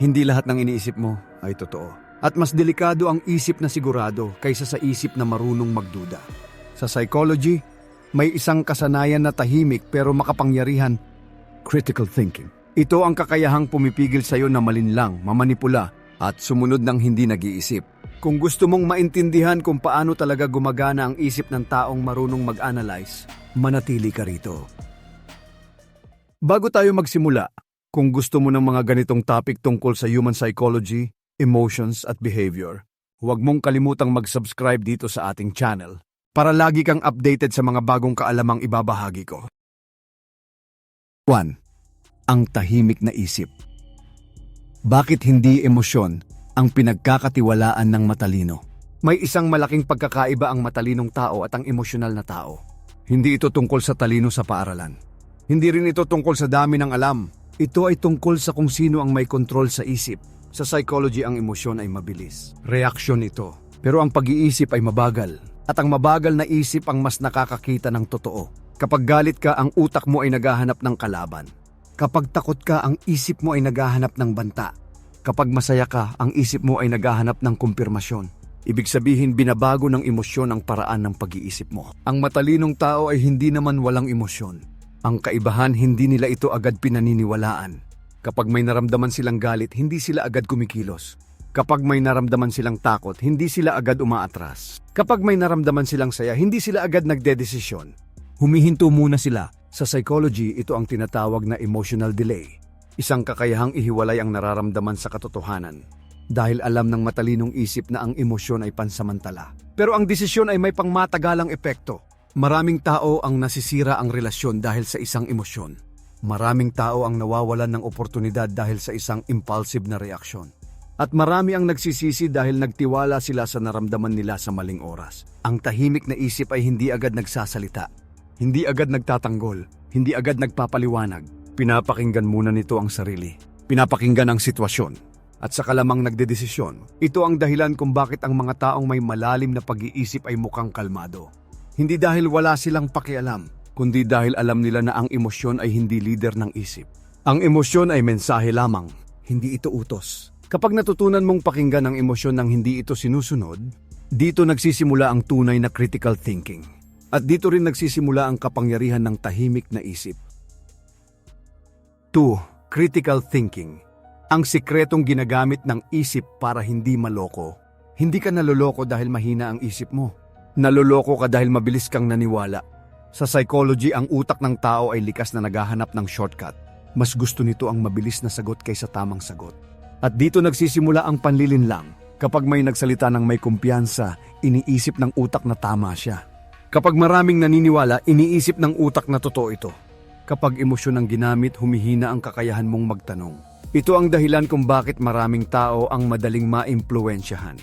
Hindi lahat ng iniisip mo ay totoo. At mas delikado ang isip na sigurado kaysa sa isip na marunong magduda. Sa psychology, may isang kasanayan na tahimik pero makapangyarihan, critical thinking. Ito ang kakayahang pumipigil sa'yo na malinlang, mamanipula, at sumunod ng hindi nag-iisip. Kung gusto mong maintindihan kung paano talaga gumagana ang isip ng taong marunong mag-analyze, manatili ka rito. Bago tayo magsimula, kung gusto mo ng mga ganitong topic tungkol sa human psychology, emotions at behavior, huwag mong kalimutang mag-subscribe dito sa ating channel para lagi kang updated sa mga bagong kaalamang ibabahagi ko. 1. Ang tahimik na isip. Bakit hindi emosyon ang pinagkakatiwalaan ng matalino? May isang malaking pagkakaiba ang matalinong tao at ang emosyonal na tao. Hindi ito tungkol sa talino sa paaralan. Hindi rin ito tungkol sa dami ng alam. Ito ay tungkol sa kung sino ang may kontrol sa isip. Sa psychology, ang emosyon ay mabilis. Reaksyon ito. Pero ang pag-iisip ay mabagal. At ang mabagal na isip ang mas nakakakita ng totoo. Kapag galit ka, ang utak mo ay naghahanap ng kalaban. Kapag takot ka, ang isip mo ay naghahanap ng banta. Kapag masaya ka, ang isip mo ay naghahanap ng kumpirmasyon. Ibig sabihin, binabago ng emosyon ang paraan ng pag-iisip mo. Ang matalinong tao ay hindi naman walang emosyon. Ang kaibahan, hindi nila ito agad pinaniniwalaan. Kapag may naramdaman silang galit, hindi sila agad kumikilos. Kapag may naramdaman silang takot, hindi sila agad umaatras. Kapag may naramdaman silang saya, hindi sila agad nagdedesisyon. Humihinto muna sila. Sa psychology, ito ang tinatawag na emotional delay. Isang kakayahang ihiwalay ang nararamdaman sa katotohanan. Dahil alam ng matalinong isip na ang emosyon ay pansamantala. Pero ang desisyon ay may pangmatagalang epekto. Maraming tao ang nasisira ang relasyon dahil sa isang emosyon. Maraming tao ang nawawalan ng oportunidad dahil sa isang impulsive na reaksyon. At marami ang nagsisisi dahil nagtiwala sila sa naramdaman nila sa maling oras. Ang tahimik na isip ay hindi agad nagsasalita. Hindi agad nagtatanggol. Hindi agad nagpapaliwanag. Pinapakinggan muna nito ang sarili. Pinapakinggan ang sitwasyon. At saka lamang nagdedesisyon. Ito ang dahilan kung bakit ang mga taong may malalim na pag-iisip ay mukhang kalmado. Hindi dahil wala silang pakialam, kundi dahil alam nila na ang emosyon ay hindi leader ng isip. Ang emosyon ay mensahe lamang, hindi ito utos. Kapag natutunan mong pakinggan ang emosyon nang hindi ito sinusunod, dito nagsisimula ang tunay na critical thinking. At dito rin nagsisimula ang kapangyarihan ng tahimik na isip. 2. Critical thinking. Ang sikretong ginagamit ng isip para hindi maloko. Hindi ka naloloko dahil mahina ang isip mo. Naloloko ka dahil mabilis kang naniwala. Sa psychology, ang utak ng tao ay likas na naghahanap ng shortcut. Mas gusto nito ang mabilis na sagot kaysa tamang sagot. At dito nagsisimula ang panlilinlang. Kapag may nagsalita ng may kumpiyansa, iniisip ng utak na tama siya. Kapag maraming naniniwala, iniisip ng utak na totoo ito. Kapag emosyon ang ginamit, humihina ang kakayahan mong magtanong. Ito ang dahilan kung bakit maraming tao ang madaling maimpluwensyahan.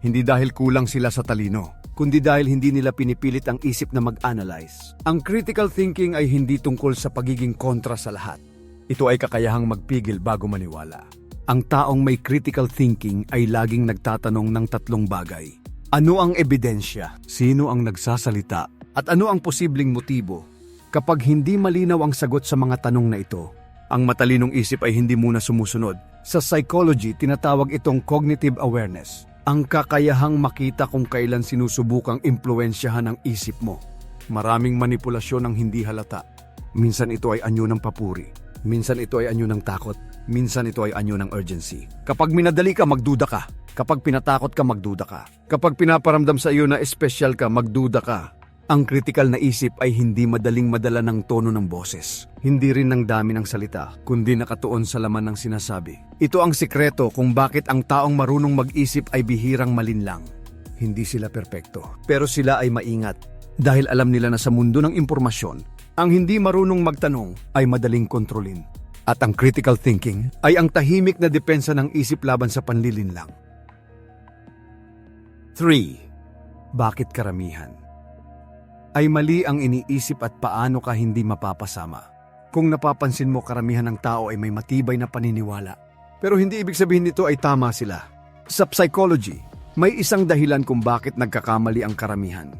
Hindi dahil kulang sila sa talino, kundi dahil hindi nila pinipilit ang isip na mag-analyze. Ang critical thinking ay hindi tungkol sa pagiging kontra sa lahat. Ito ay kakayahang magpigil bago maniwala. Ang taong may critical thinking ay laging nagtatanong ng tatlong bagay. Ano ang ebidensya? Sino ang nagsasalita? At ano ang posibleng motibo? Kapag hindi malinaw ang sagot sa mga tanong na ito, ang matalinong isip ay hindi muna sumusunod. Sa psychology, tinatawag itong cognitive awareness. Ang kakayahang makita kung kailan sinusubukang impluwensyahan ang isip mo. Maraming manipulasyon ang hindi halata. Minsan ito ay anyo ng papuri. Minsan ito ay anyo ng takot. Minsan ito ay anyo ng urgency. Kapag minadali ka, magduda ka. Kapag pinatakot ka, magduda ka. Kapag pinaparamdam sa iyo na espesyal ka, magduda ka. Ang kritikal na isip ay hindi madaling madala ng tono ng boses. Hindi rin ng dami ng salita, kundi nakatuon sa laman ng sinasabi. Ito ang sikreto kung bakit ang taong marunong mag-isip ay bihirang malinlang. Hindi sila perpekto, pero sila ay maingat. Dahil alam nila na sa mundo ng impormasyon, ang hindi marunong magtanong ay madaling kontrolin. At ang critical thinking ay ang tahimik na depensa ng isip laban sa panlilinlang. 3. Bakit karamihan? Ay mali ang iniisip at paano ka hindi mapapasama. Kung napapansin mo, karamihan ng tao ay may matibay na paniniwala. Pero hindi ibig sabihin nito ay tama sila. Sa psychology, may isang dahilan kung bakit nagkakamali ang karamihan.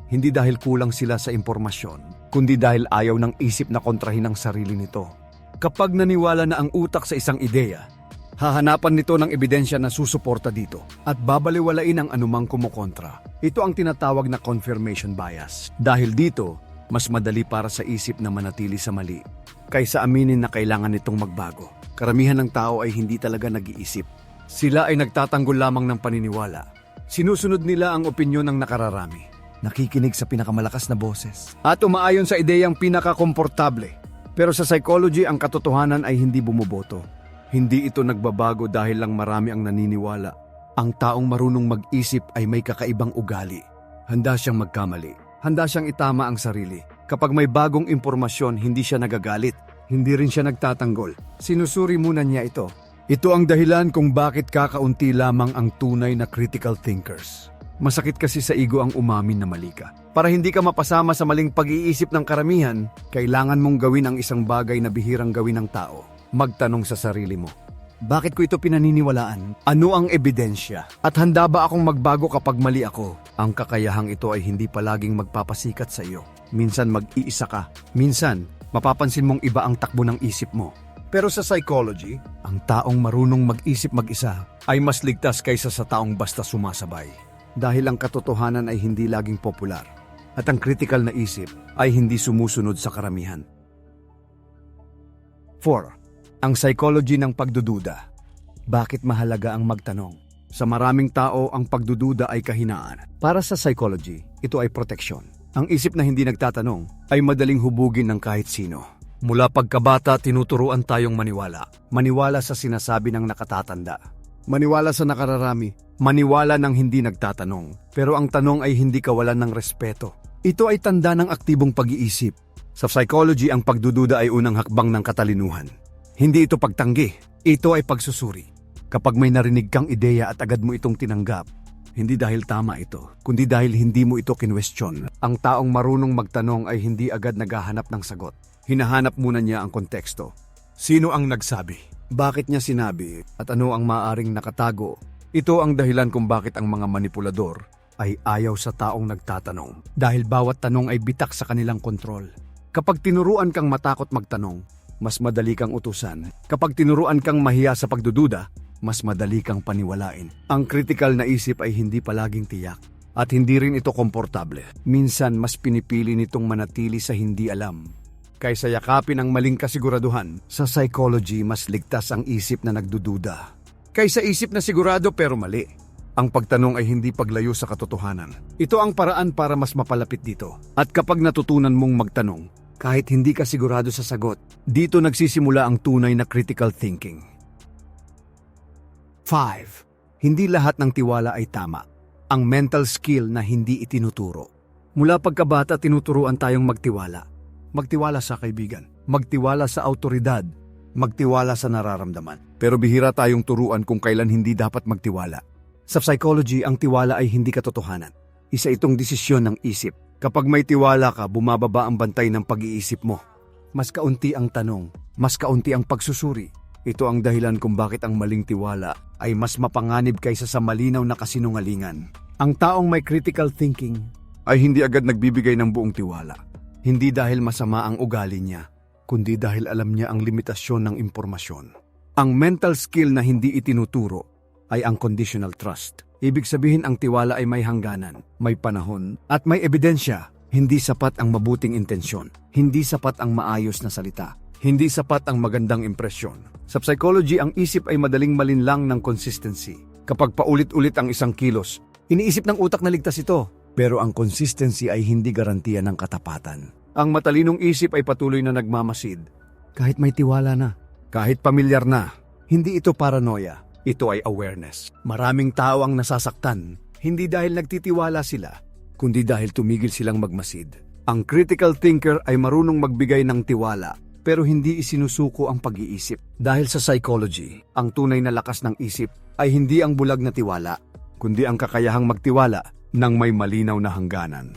Hindi dahil kulang sila sa impormasyon, kundi dahil ayaw ng isip na kontrahin ang sarili nito. Kapag naniwala na ang utak sa isang ideya, Hahanapan nito ng ebidensya na susuporta dito at babaliwalain ang anumang kumukontra. Ito ang tinatawag na confirmation bias. Dahil dito, mas madali para sa isip na manatili sa mali kaysa aminin na kailangan nitong magbago. Karamihan ng tao ay hindi talaga nag-iisip. Sila ay nagtatanggol lamang ng paniniwala. Sinusunod nila ang opinyon ng nakararami. Nakikinig sa pinakamalakas na boses at umaayon sa ideyang pinakakomportable. Pero sa psychology, ang katotohanan ay hindi bumoboto. Hindi ito nagbabago dahil lang marami ang naniniwala. Ang taong marunong mag-isip ay may kakaibang ugali. Handa siyang magkamali. Handa siyang itama ang sarili. Kapag may bagong impormasyon, hindi siya nagagalit. Hindi rin siya nagtatanggol. Sinusuri muna niya ito. Ito ang dahilan kung bakit kakaunti lamang ang tunay na critical thinkers. Masakit kasi sa ego ang umamin na mali ka. Para hindi ka mapasama sa maling pag-iisip ng karamihan, kailangan mong gawin ang isang bagay na bihirang gawin ng tao. Magtanong sa sarili mo, bakit ko ito pinaniniwalaan? Ano ang ebidensya? At handa ba akong magbago kapag mali ako? Ang kakayahang ito ay hindi palaging magpapasikat sa iyo. Minsan mag-iisa ka. Minsan, mapapansin mong iba ang takbo ng isip mo. Pero sa psychology, ang taong marunong mag-isip mag-isa ay mas ligtas kaysa sa taong basta sumasabay. Dahil ang katotohanan ay hindi laging popular at ang critical na isip ay hindi sumusunod sa karamihan. 4. Ang psychology ng pagdududa. Bakit mahalaga ang magtanong? Sa maraming tao, ang pagdududa ay kahinaan. Para sa psychology, ito ay proteksyon. Ang isip na hindi nagtatanong ay madaling hubugin ng kahit sino. Mula pagkabata, tinuturuan tayong maniwala. Maniwala sa sinasabi ng nakatatanda. Maniwala sa nakararami. Maniwala ng hindi nagtatanong. Pero ang tanong ay hindi kawalan ng respeto. Ito ay tanda ng aktibong pag-iisip. Sa psychology, ang pagdududa ay unang hakbang ng katalinuhan. Hindi ito pagtanggi. Ito ay pagsusuri. Kapag may narinig kang ideya at agad mo itong tinanggap, hindi dahil tama ito, kundi dahil hindi mo ito kinwestiyon. Ang taong marunong magtanong ay hindi agad naghahanap ng sagot. Hinahanap muna niya ang konteksto. Sino ang nagsabi? Bakit niya sinabi? At ano ang maaaring nakatago? Ito ang dahilan kung bakit ang mga manipulador ay ayaw sa taong nagtatanong. Dahil bawat tanong ay bitak sa kanilang kontrol. Kapag tinuruan kang matakot magtanong, mas madali kang utusan. Kapag tinuruan kang mahiya sa pagdududa, mas madali kang paniwalain. Ang critical na isip ay hindi palaging tiyak. At hindi rin ito komportable. Minsan mas pinipili nitong manatili sa hindi alam kaysa yakapin ang maling kasiguraduhan. Sa psychology, mas ligtas ang isip na nagdududa kaysa isip na sigurado pero mali. Ang pagtanong ay hindi paglayo sa katotohanan. Ito ang paraan para mas mapalapit dito. At kapag natutunan mong magtanong, kahit hindi ka sigurado sa sagot, dito nagsisimula ang tunay na critical thinking. 5. Hindi lahat ng tiwala ay tama. Ang mental skill na hindi itinuturo. Mula pagkabata, tinuturuan tayong magtiwala. Magtiwala sa kaibigan, magtiwala sa autoridad, magtiwala sa nararamdaman. Pero bihira tayong turuan kung kailan hindi dapat magtiwala. Sa psychology, ang tiwala ay hindi katotohanan. Isa itong desisyon ng isip. Kapag may tiwala ka, bumababa ang bantay ng pag-iisip mo. Mas kaunti ang tanong, mas kaunti ang pagsusuri. Ito ang dahilan kung bakit ang maling tiwala ay mas mapanganib kaysa sa malinaw na kasinungalingan. Ang taong may critical thinking ay hindi agad nagbibigay ng buong tiwala. Hindi dahil masama ang ugali niya, kundi dahil alam niya ang limitasyon ng impormasyon. Ang mental skill na hindi itinuturo ay ang conditional trust. Ibig sabihin ang tiwala ay may hangganan, may panahon, at may ebidensya. Hindi sapat ang mabuting intensyon. Hindi sapat ang maayos na salita. Hindi sapat ang magandang impresyon. Sa psychology, ang isip ay madaling malinlang ng consistency. Kapag paulit-ulit ang isang kilos, iniisip ng utak na ligtas ito. Pero ang consistency ay hindi garantiya ng katapatan. Ang matalinong isip ay patuloy na nagmamasid. Kahit may tiwala na, kahit pamilyar na, hindi ito paranoia. Ito ay awareness. Maraming tao ang nasasaktan, hindi dahil nagtitiwala sila, kundi dahil tumigil silang magmasid. Ang critical thinker ay marunong magbigay ng tiwala, pero hindi isinusuko ang pag-iisip. Dahil sa psychology, ang tunay na lakas ng isip ay hindi ang bulag na tiwala, kundi ang kakayahang magtiwala ng may malinaw na hangganan.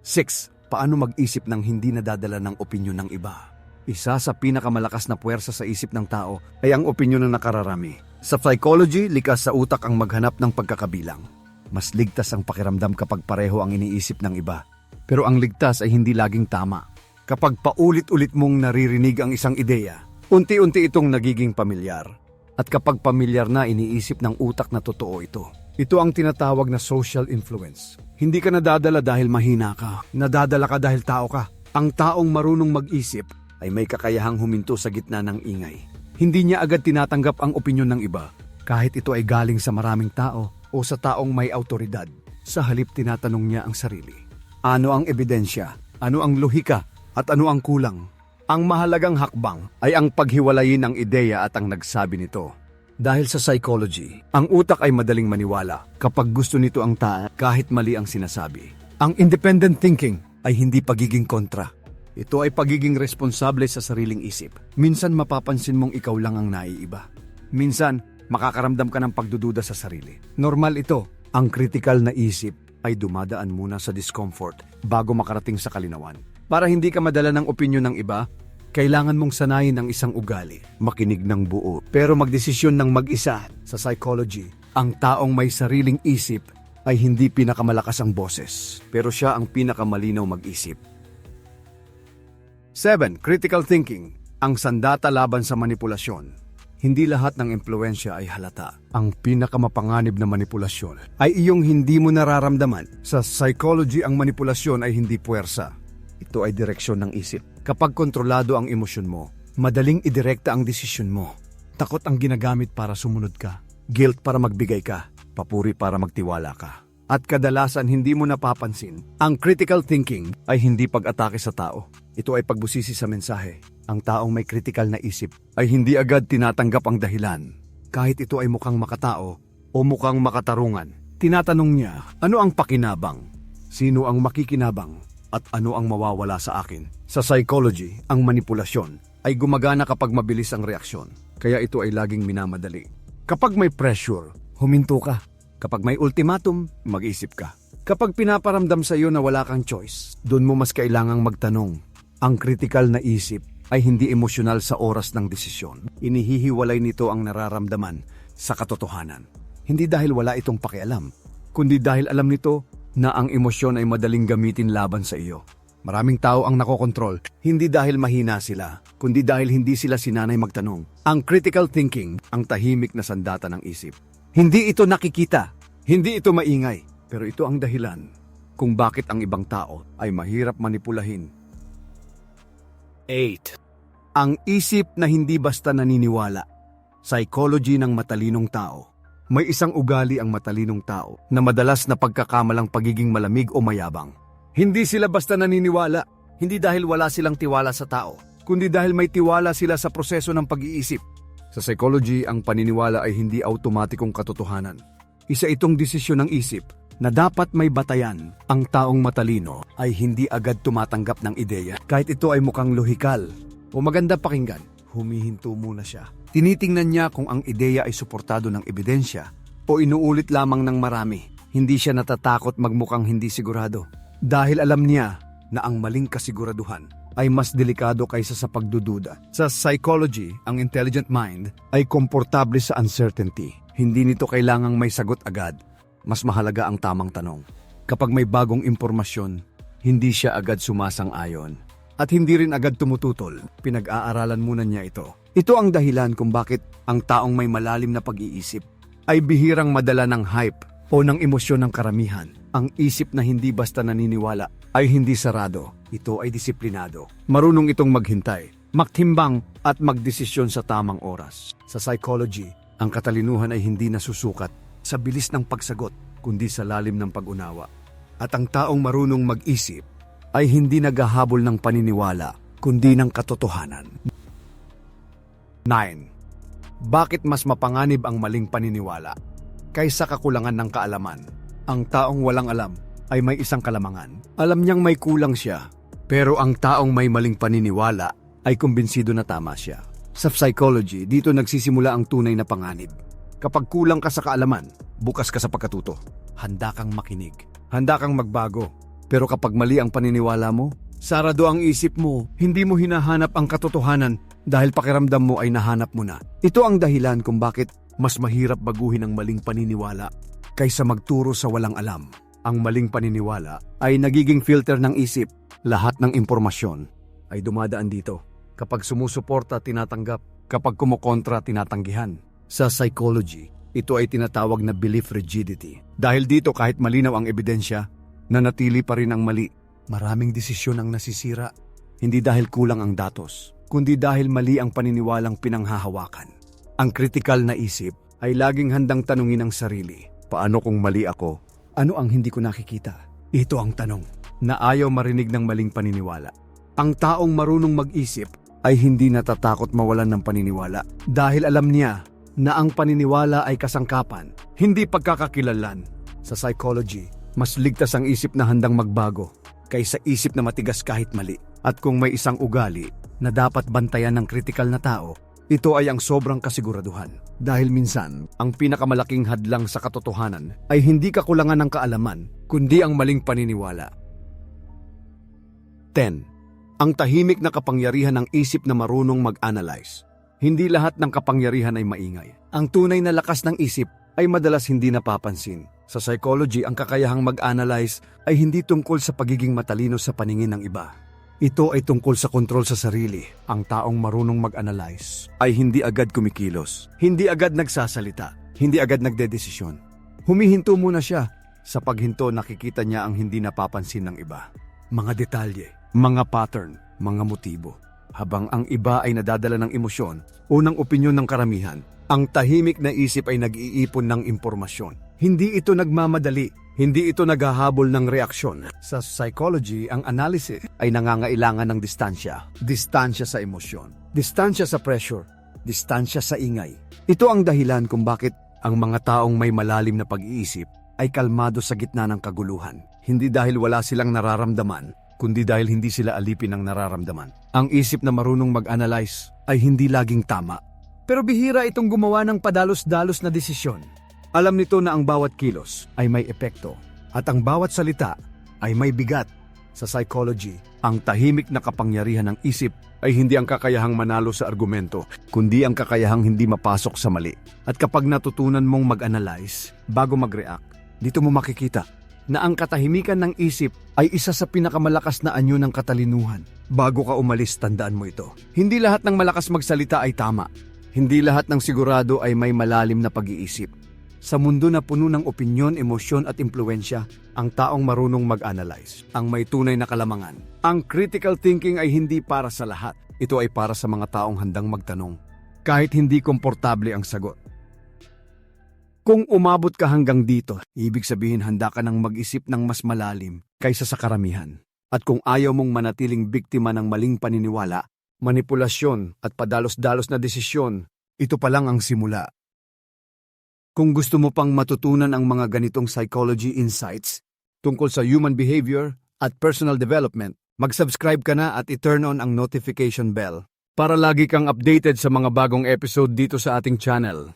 6. Paano mag-isip ng hindi nadadala ng opinyon ng iba? Isa sa pinakamalakas na puwersa sa isip ng tao ay ang opinyon ng nakararami. Sa psychology, likas sa utak ang maghanap ng pagkakabilang. Mas ligtas ang pakiramdam kapag pareho ang iniisip ng iba. Pero ang ligtas ay hindi laging tama. Kapag paulit-ulit mong naririnig ang isang ideya, Unti-unti itong nagiging pamilyar. At kapag pamilyar na, iniisip ng utak na totoo ito. Ito ang tinatawag na social influence. Hindi ka nadadala dahil mahina ka. Nadadala ka dahil tao ka. Ang taong marunong mag-isip ay may kakayahang huminto sa gitna ng ingay. Hindi niya agad tinatanggap ang opinyon ng iba, kahit ito ay galing sa maraming tao o sa taong may autoridad. Sa halip tinatanong niya ang sarili. Ano ang ebidensya? Ano ang lohika? At ano ang kulang? Ang mahalagang hakbang ay ang paghiwalayin ng ideya at ang nagsabi nito. Dahil sa psychology, ang utak ay madaling maniwala kapag gusto nito ang kahit mali ang sinasabi. Ang independent thinking ay hindi pagiging kontra. Ito ay pagiging responsable sa sariling isip. Minsan mapapansin mong ikaw lang ang naiiba. Minsan, makakaramdam ka ng pagdududa sa sarili. Normal ito. Ang critical na isip ay dumadaan muna sa discomfort bago makarating sa kalinawan. Para hindi ka madala ng opinyon ng iba, kailangan mong sanayin ang isang ugali, makinig ng buo, pero magdesisyon ng mag-isa. Sa psychology, ang taong may sariling isip ay hindi pinakamalakas ang boses, pero siya ang pinakamalinaw mag-isip. 7. Critical thinking, ang sandata laban sa manipulasyon. Hindi lahat ng impluwensya ay halata. Ang pinakamapanganib na manipulasyon ay iyong hindi mo nararamdaman. Sa psychology, ang manipulasyon ay hindi puwersa. Ito ay direksyon ng isip. Kapag kontrolado ang emosyon mo, madaling idirekta ang desisyon mo. Takot ang ginagamit para sumunod ka. Guilt para magbigay ka. Papuri para magtiwala ka. At kadalasan hindi mo napapansin, ang critical thinking ay hindi pag-atake sa tao. Ito ay pagbusisi sa mensahe. Ang taong may critical na isip ay hindi agad tinatanggap ang dahilan. Kahit ito ay mukhang makatao o mukhang makatarungan, tinatanong niya, ano ang pakinabang? Sino ang makikinabang? At ano ang mawawala sa akin? Sa psychology, ang manipulasyon ay gumagana kapag mabilis ang reaksyon. Kaya ito ay laging minamadali. Kapag may pressure, huminto ka. Kapag may ultimatum, mag-isip ka. Kapag pinaparamdam sa iyo na wala kang choice, doon mo mas kailangang magtanong. Ang critical na isip ay hindi emosyonal sa oras ng desisyon. Inihihiwalay nito ang nararamdaman sa katotohanan. Hindi dahil wala itong pakialam, kundi dahil alam nito na ang emosyon ay madaling gamitin laban sa iyo. Maraming tao ang nakokontrol, hindi dahil mahina sila, kundi dahil hindi sila sinanay magtanong. Ang critical thinking, ang tahimik na sandata ng isip. Hindi ito nakikita, hindi ito maingay, pero ito ang dahilan kung bakit ang ibang tao ay mahirap manipulahin. 8. Ang isip na hindi basta naniniwala. Psychology ng matalinong tao. May isang ugali ang matalinong tao na madalas na pagkakamalang pagiging malamig o mayabang. Hindi sila basta naniniwala, hindi dahil wala silang tiwala sa tao, kundi dahil may tiwala sila sa proseso ng pag-iisip. Sa psychology, ang paniniwala ay hindi automatikong katotohanan. Isa itong desisyon ng isip na dapat may batayan. Ang taong matalino ay hindi agad tumatanggap ng ideya. Kahit ito ay mukhang lohikal o maganda pakinggan, humihinto muna siya. Tinitingnan niya kung ang ideya ay suportado ng ebidensya o inuulit lamang ng marami. Hindi siya natatakot magmukhang hindi sigurado. Dahil alam niya na ang maling kasiguraduhan ay mas delikado kaysa sa pagdududa. Sa psychology, ang intelligent mind ay komportable sa uncertainty. Hindi nito kailangang may sagot agad. Mas mahalaga ang tamang tanong. Kapag may bagong impormasyon, hindi siya agad sumasang-ayon. At hindi rin agad tumututol. Pinag-aaralan muna niya ito. Ito ang dahilan kung bakit ang taong may malalim na pag-iisip ay bihirang madala ng hype o ng emosyon ng karamihan. Ang isip na hindi basta naniniwala ay hindi sarado. Ito ay disiplinado. Marunong itong maghintay, magtimbang at magdesisyon sa tamang oras. Sa psychology, ang katalinuhan ay hindi nasusukat sa bilis ng pagsagot, kundi sa lalim ng pag-unawa. At ang taong marunong mag-isip ay hindi naghahabol ng paniniwala, kundi ng katotohanan. 9. Bakit mas mapanganib ang maling paniniwala kaysa kakulangan ng kaalaman? Ang taong walang alam ay may isang kalamangan. Alam niyang may kulang siya, pero ang taong may maling paniniwala ay kumbinsido na tama siya. Sa psychology, dito nagsisimula ang tunay na panganib. Kapag kulang ka sa kaalaman, bukas ka sa pagkatuto. Handa kang makinig. Handa kang magbago. Pero kapag mali ang paniniwala mo, sarado ang isip mo, hindi mo hinahanap ang katotohanan dahil pakiramdam mo ay nahanap mo na. Ito ang dahilan kung bakit mas mahirap baguhin ang maling paniniwala kaysa magturo sa walang alam. Ang maling paniniwala ay nagiging filter ng isip. Lahat ng impormasyon ay dumadaan dito. Kapag sumusuporta, tinatanggap. Kapag kumukontra, tinatanggihan. Sa psychology, ito ay tinatawag na belief rigidity. Dahil dito kahit malinaw ang ebidensya, nanatili pa rin ang mali. Maraming desisyon ang nasisira. Hindi dahil kulang ang datos, kundi dahil mali ang paniniwalang pinanghahawakan. Ang kritikal na isip ay laging handang tanungin ang sarili. Paano kung mali ako? Ano ang hindi ko nakikita? Ito ang tanong na ayaw marinig ng maling paniniwala. Ang taong marunong mag-isip ay hindi natatakot mawalan ng paniniwala dahil alam niya na ang paniniwala ay kasangkapan, hindi pagkakakilanlan. Sa psychology, mas ligtas ang isip na handang magbago kaysa isip na matigas kahit mali. At kung may isang ugali na dapat bantayan ng kritikal na tao, ito ay ang sobrang kasiguraduhan. Dahil minsan, ang pinakamalaking hadlang sa katotohanan ay hindi kakulangan ng kaalaman, kundi ang maling paniniwala. 10. Ang tahimik na kapangyarihan ng isip na marunong mag-analyze. Hindi lahat ng kapangyarihan ay maingay. Ang tunay na lakas ng isip ay madalas hindi napapansin. Sa psychology, ang kakayahang mag-analyze ay hindi tungkol sa pagiging matalino sa paningin ng iba. Ito ay tungkol sa kontrol sa sarili. Ang taong marunong mag-analyze ay hindi agad kumikilos, hindi agad nagsasalita, hindi agad nagdedesisyon. Humihinto muna siya. Sa paghinto, nakikita niya ang hindi napapansin ng iba. Mga detalye, mga pattern, mga motibo. Habang ang iba ay nadadala ng emosyon, unang opinyon ng karamihan, ang tahimik na isip ay nag-iipon ng impormasyon. Hindi ito nagmamadali. Hindi ito naghahabol ng reaksyon. Sa psychology, ang analysis ay nangangailangan ng distansya. Distansya sa emosyon. Distansya sa pressure. Distansya sa ingay. Ito ang dahilan kung bakit ang mga taong may malalim na pag-iisip ay kalmado sa gitna ng kaguluhan. Hindi dahil wala silang nararamdaman, kundi dahil hindi sila alipin ng nararamdaman. Ang isip na marunong mag-analyze ay hindi laging tama. Pero bihira itong gumawa ng padalos-dalos na desisyon. Alam nito na ang bawat kilos ay may epekto at ang bawat salita ay may bigat. Sa psychology, ang tahimik na kapangyarihan ng isip ay hindi ang kakayahang manalo sa argumento, kundi ang kakayahang hindi mapasok sa mali. At kapag natutunan mong mag-analyze bago mag-react, dito mo makikita na ang katahimikan ng isip ay isa sa pinakamalakas na anyo ng katalinuhan. Bago ka umalis, tandaan mo ito. Hindi lahat ng malakas magsalita ay tama. Hindi lahat ng sigurado ay may malalim na pag-iisip. Sa mundo na puno ng opinyon, emosyon at impluensya, ang taong marunong mag-analyze, ang may tunay na kalamangan. Ang critical thinking ay hindi para sa lahat. Ito ay para sa mga taong handang magtanong, kahit hindi komportable ang sagot. Kung umabot ka hanggang dito, ibig sabihin handa ka nang mag-isip ng mas malalim kaysa sa karamihan. At kung ayaw mong manatiling biktima ng maling paniniwala, manipulasyon at padalos-dalos na desisyon, ito pa lang ang simula. Kung gusto mo pang matutunan ang mga ganitong psychology insights tungkol sa human behavior at personal development, mag-subscribe ka na at i-turn on ang notification bell para lagi kang updated sa mga bagong episode dito sa ating channel.